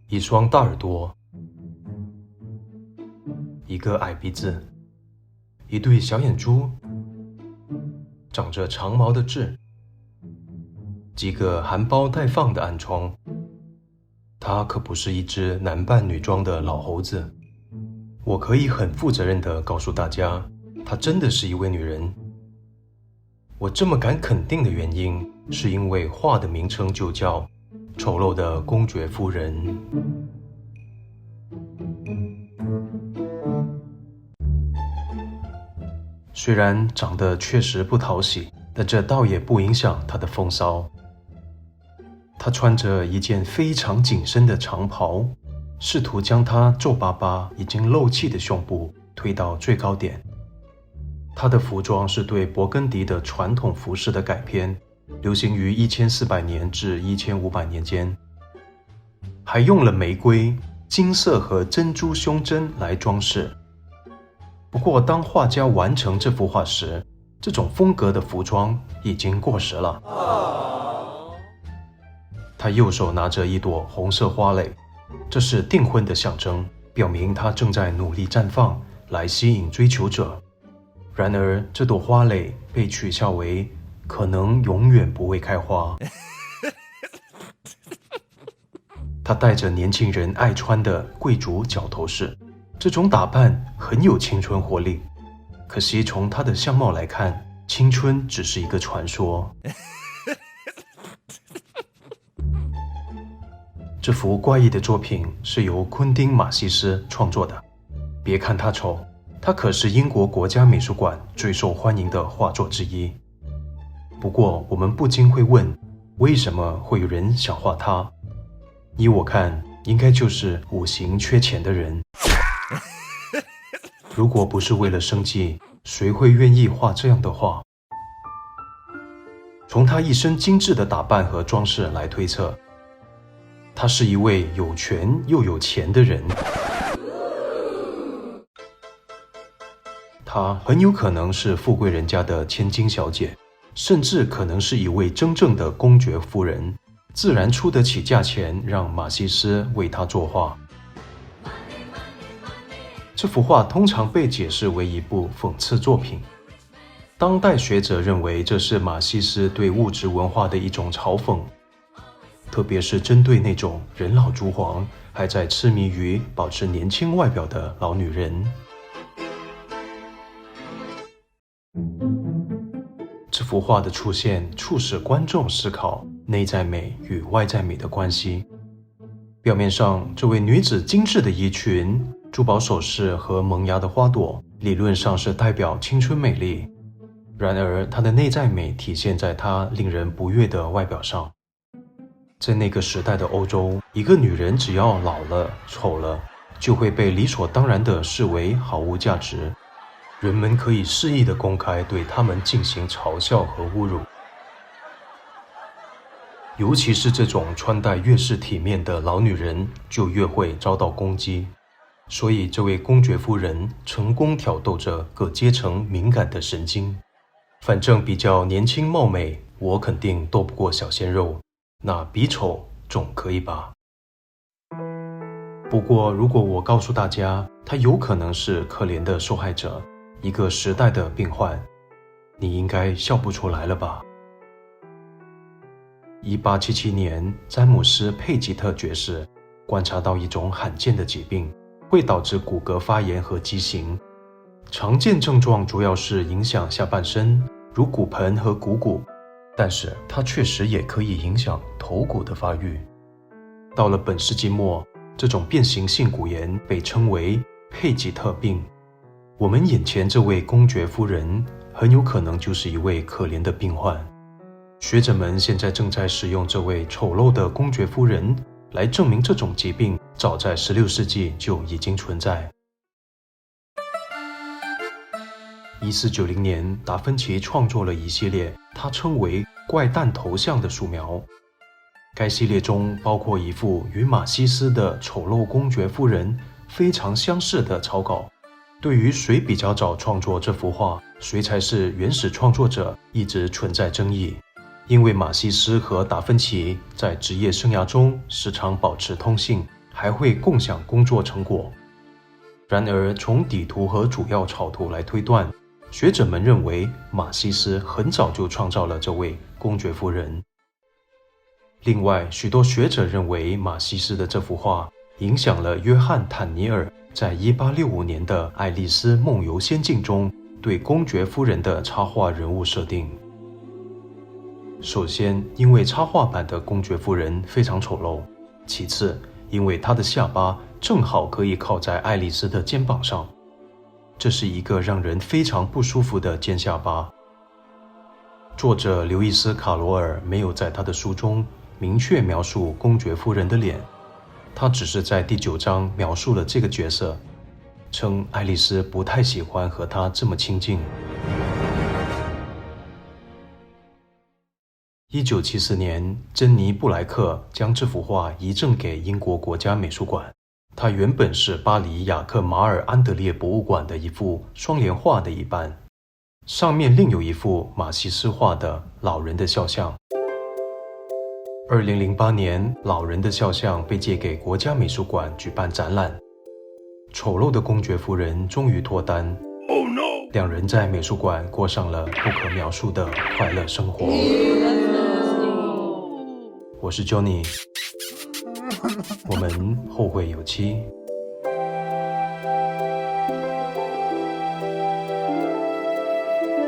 一双大耳朵，一个矮鼻子，一对小眼珠，长着长毛的痣，几个含苞待放的暗疮。她可不是一只男扮女装的老猴子。我可以很负责任地告诉大家，她真的是一位女人。我这么敢肯定的原因，是因为画的名称就叫《丑陋的公爵夫人》。虽然长得确实不讨喜，但这倒也不影响她的风骚。她穿着一件非常紧身的长袍，试图将她皱巴巴、已经漏气的胸部推到最高点。她的服装是对勃艮第的传统服饰的改编，流行于1400年至1500年间，还用了玫瑰、金色和珍珠胸针来装饰。不过当画家完成这幅画时，这种风格的服装已经过时了。他右手拿着一朵红色花蕾，这是订婚的象征，表明他正在努力绽放，来吸引追求者。然而这朵花蕾被取笑为可能永远不会开花。他戴着年轻人爱穿的贵族角头饰，这种打扮很有青春活力。可惜从他的相貌来看，青春只是一个传说。这幅怪异的作品是由昆汀·马西斯创作的。别看他丑，他可是英国国家美术馆最受欢迎的画作之一。不过我们不禁会问，为什么会有人想画他？依我看，应该就是五行缺钱的人。如果不是为了生计，谁会愿意画这样的画？从他一身精致的打扮和装饰来推测，他是一位有权又有钱的人。她很有可能是富贵人家的千金小姐，甚至可能是一位真正的公爵夫人，自然出得起价钱让马西斯为她作画。这幅画通常被解释为一部讽刺作品。当代学者认为这是马西斯对物质文化的一种嘲讽，特别是针对那种人老珠黄还在痴迷于保持年轻外表的老女人。这幅画的出现促使观众思考内在美与外在美的关系。表面上，这位女子精致的衣裙、珠宝首饰和萌芽的花朵，理论上是代表青春美丽。然而，她的内在美体现在她令人不悦的外表上。在那个时代的欧洲，一个女人只要老了、丑了，就会被理所当然地视为毫无价值。人们可以肆意地公开对她们进行嘲笑和侮辱。尤其是这种穿戴越是体面的老女人，就越会遭到攻击。所以这位公爵夫人成功挑逗着各阶层敏感的神经。反正比较年轻貌美，我肯定斗不过小鲜肉，那比丑总可以吧。不过如果我告诉大家，她有可能是可怜的受害者，一个时代的病患，你应该笑不出来了吧。1877年，詹姆斯·佩吉特爵士观察到一种罕见的疾病，会导致骨骼发炎和畸形。常见症状主要是影响下半身，如骨盆和股骨，但是它确实也可以影响头骨的发育。到了本世纪末，这种变形性骨炎被称为佩吉特病。我们眼前这位公爵夫人很有可能就是一位可怜的病患。学者们现在正在使用这位丑陋的公爵夫人来证明这种疾病早在16世纪就已经存在。1490年，达芬奇创作了一系列他称为怪诞头像的素描。该系列中包括一幅与马西斯的丑陋公爵夫人非常相似的草稿。对于谁比较早创作这幅画，谁才是原始创作者，一直存在争议。因为马西斯和达芬奇在职业生涯中时常保持通信，还会共享工作成果。然而，从底图和主要草图来推断，学者们认为马西斯很早就创造了这位公爵夫人。另外，许多学者认为马西斯的这幅画影响了约翰·坦尼尔在1865年的《爱丽丝梦游仙境》中对公爵夫人的插画人物设定。首先，因为插画版的公爵夫人非常丑陋；其次，因为她的下巴正好可以靠在爱丽丝的肩膀上，这是一个让人非常不舒服的尖下巴。作者刘易斯·卡罗尔没有在他的书中明确描述公爵夫人的脸，他只是在第9章描述了这个角色，称爱丽丝不太喜欢和他这么亲近。1974年，珍妮·布莱克将这幅画移赠给英国国家美术馆。它原本是巴黎雅克马尔安德烈博物馆的一幅双联画的一半，上面另有一幅马西斯画的老人的肖像。2008年，老人的肖像被借给国家美术馆举办展览。丑陋的公爵夫人终于脱单。Oh no！ 两人在美术馆过上了不可描述的快乐生活。我是 Johnny， 我们后会有期。